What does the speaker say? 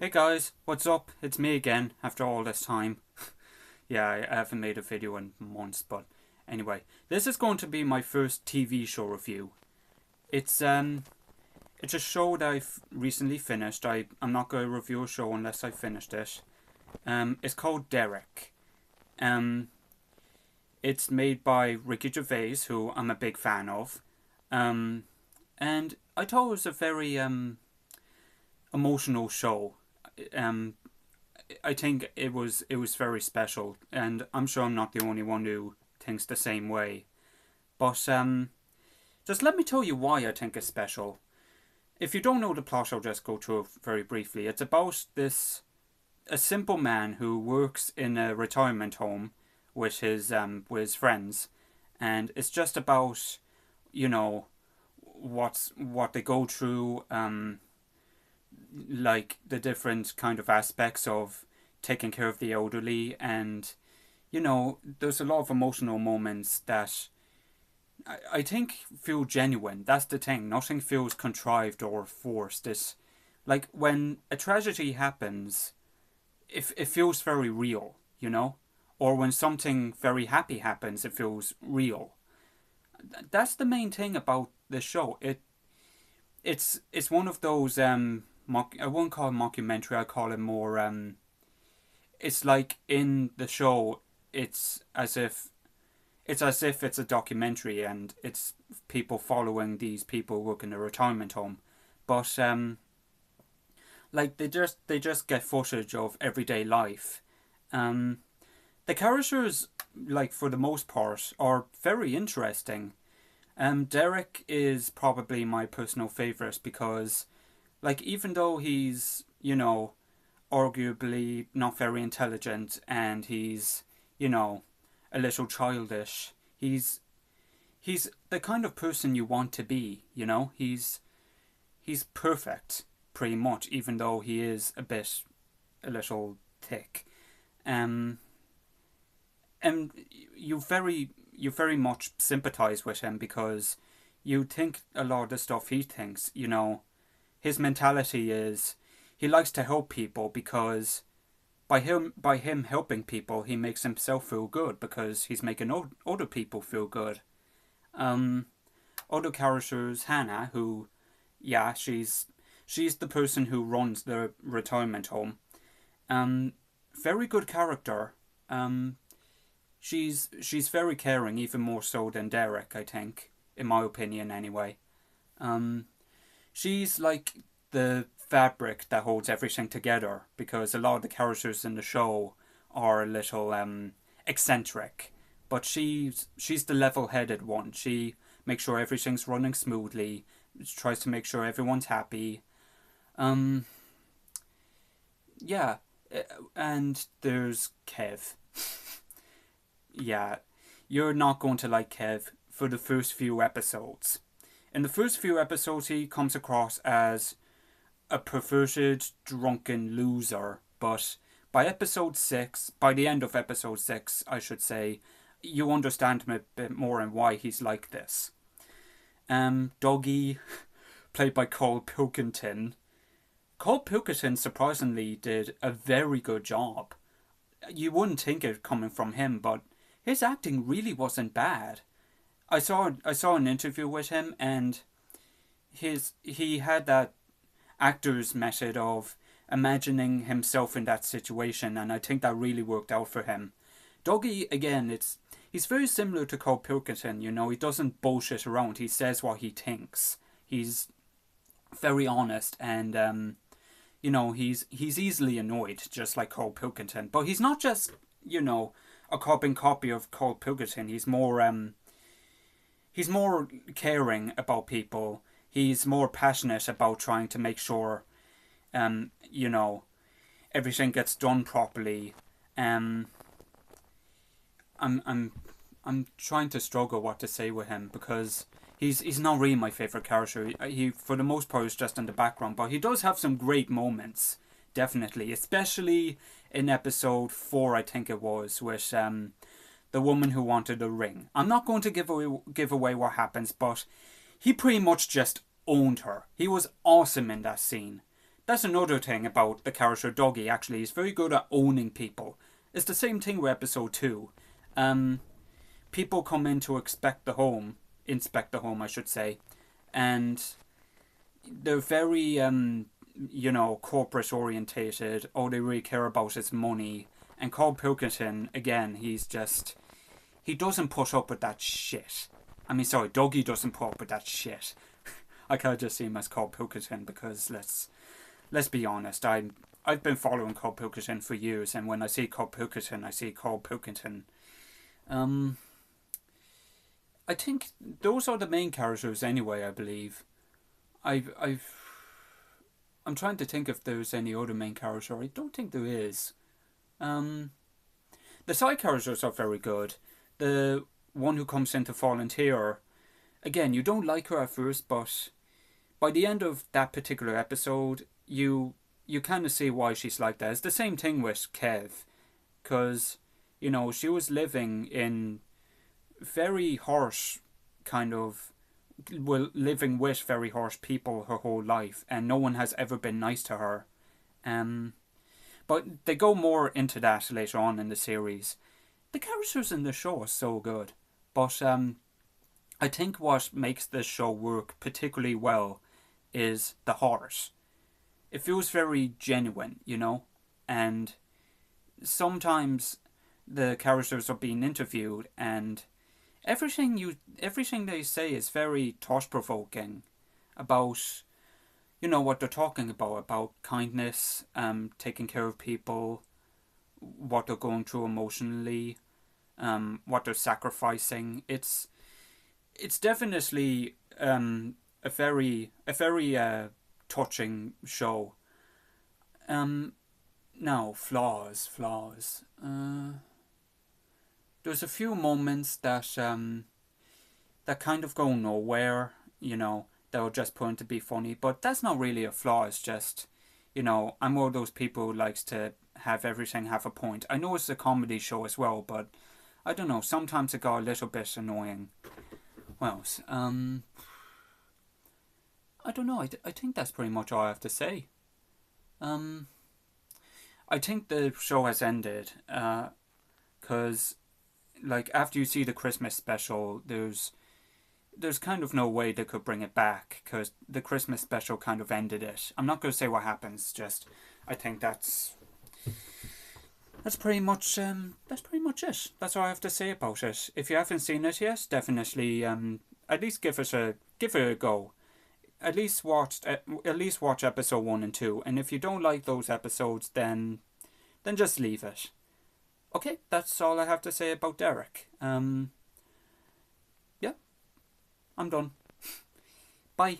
Hey guys, what's up? It's me again after all this time. Yeah, I haven't made a video in months, but anyway, this is going to be my first TV show review. It's um it's a show that I've recently finished. I'm not going to review a show unless I finished it. It's called Derek. Um it's made by Ricky Gervais, who I'm a big fan of. Um and I thought it was a very emotional show. Um I think it was very special, and I'm sure I'm not the only one who thinks the same way. But just let me tell you why I think it's special. If you don't know the plot, I'll just go through it very briefly. It's about this a simple man who works in a retirement home with his friends, and it's just about you know what they go through, like the different kind of aspects of taking care of the elderly, and there's a lot of emotional moments that I think feel genuine. That's the thing. Nothing feels contrived or forced. It's like when a tragedy happens, it feels very real, or when something very happy happens, it feels real. That's the main thing about the show. It's one of those I won't call it mockumentary. I call it more it's like in the show, it's as if it's a documentary, and it's people following these people working in a retirement home, but like they just get footage of everyday life. Um, the characters, like for the most part, are very interesting. Derek is probably my personal favorite because, like, even though he's arguably not very intelligent, and he's you know a little childish, he's the kind of person you want to be. He's perfect, pretty much, even though he is a little thick. Um, and you very much sympathize with him because you think a lot of the stuff he thinks. His mentality is he likes to help people because by him helping people, he makes himself feel good because he's making other people feel good. Um, Other characters, Hannah, who, yeah, she's the person who runs the retirement home. Um, Very good character. Um, she's very caring, even more so than Derek, I think, in my opinion, anyway. Um, she's like the fabric that holds everything together because a lot of the characters in the show are a little eccentric, but she's the level-headed one. She makes sure everything's running smoothly. Tries to make sure everyone's happy. Um, yeah, and there's Kev. Yeah, you're not going to like Kev for the first few episodes. In the first few episodes, he comes across as a perverted, drunken loser, but by the end of episode 6, I should say, you understand him a bit more and why he's like this. Doggy, played by Cole Pilkington. Cole Pilkington surprisingly did a very good job. You wouldn't think it coming from him, but his acting really wasn't bad. I saw an interview with him, and he had that actor's method of imagining himself in that situation, and I think that really worked out for him. Doggy, again, he's very similar to Cole Pilkington. He doesn't bullshit around. He says what he thinks. He's very honest, and he's easily annoyed, just like Cole Pilkington. But he's not just a carbon copy of Cole Pilkington. He's more caring about people. He's more passionate about trying to make sure, um, you know, everything gets done properly. Um, I'm I'm trying to struggle what to say with him because he's not really my favorite character. He for the most part is just in the background, but he does have some great moments, definitely, especially in episode 4, I think it was, with the woman who wanted a ring. I'm not going to give away what happens, but he pretty much just owned her. He was awesome in that scene. that's another thing about the character Doggy. Actually, he's very good at owning people. It's the same thing with episode 2. Um, People come in to inspect the home, I should say, and they're very corporate orientated. All they really care about is money. And Carl Pilkington, again, he doesn't put up with that shit. I mean, sorry, Dougie doesn't put up with that shit. I can't just see him as Carl Pilkington because let's be honest. I've been following Carl Pilkington for years, and when I see Carl Pilkington, I see Carl Pilkington. I think those are the main characters anyway. I believe. I'm trying to think if there's any other main character. I don't think there is. Um, the side characters are very good. The one who comes in to volunteer, again, you don't like her at first, but by the end of that particular episode, you kind of see why she's like that. It's the same thing with Kev, because she was living in very harsh kind of living with very harsh people her whole life, and no one has ever been nice to her. But they go more into that later on in the series. The characters in the show are so good, but I think what makes this show work particularly well is the heart. It feels very genuine, and sometimes the characters are being interviewed, and everything they say is very thought provoking about what they're talking about kindness, taking care of people, what they're going through emotionally, what they're sacrificing. It's definitely a very touching show. Now flaws. There's a few moments that kind of go nowhere. That were just put in to be funny, but that's not really a flaw. It's just, I'm one of those people who likes to have everything have a point. I know it's a comedy show as well, but I don't know. Sometimes it got a little bit annoying. Well, I don't know. I think that's pretty much all I have to say. I think the show has ended. Because, after you see the Christmas special, there's kind of no way they could bring it back because the Christmas special kind of ended it. I'm not going to say what happens. Just I think that's pretty much it. That's all I have to say about it. If you haven't seen it yet, definitely at least give it a go. At least watch episode 1 and 2. And if you don't like those episodes, then just leave it. Okay, that's all I have to say about Derek. Yeah. I'm done. Bye.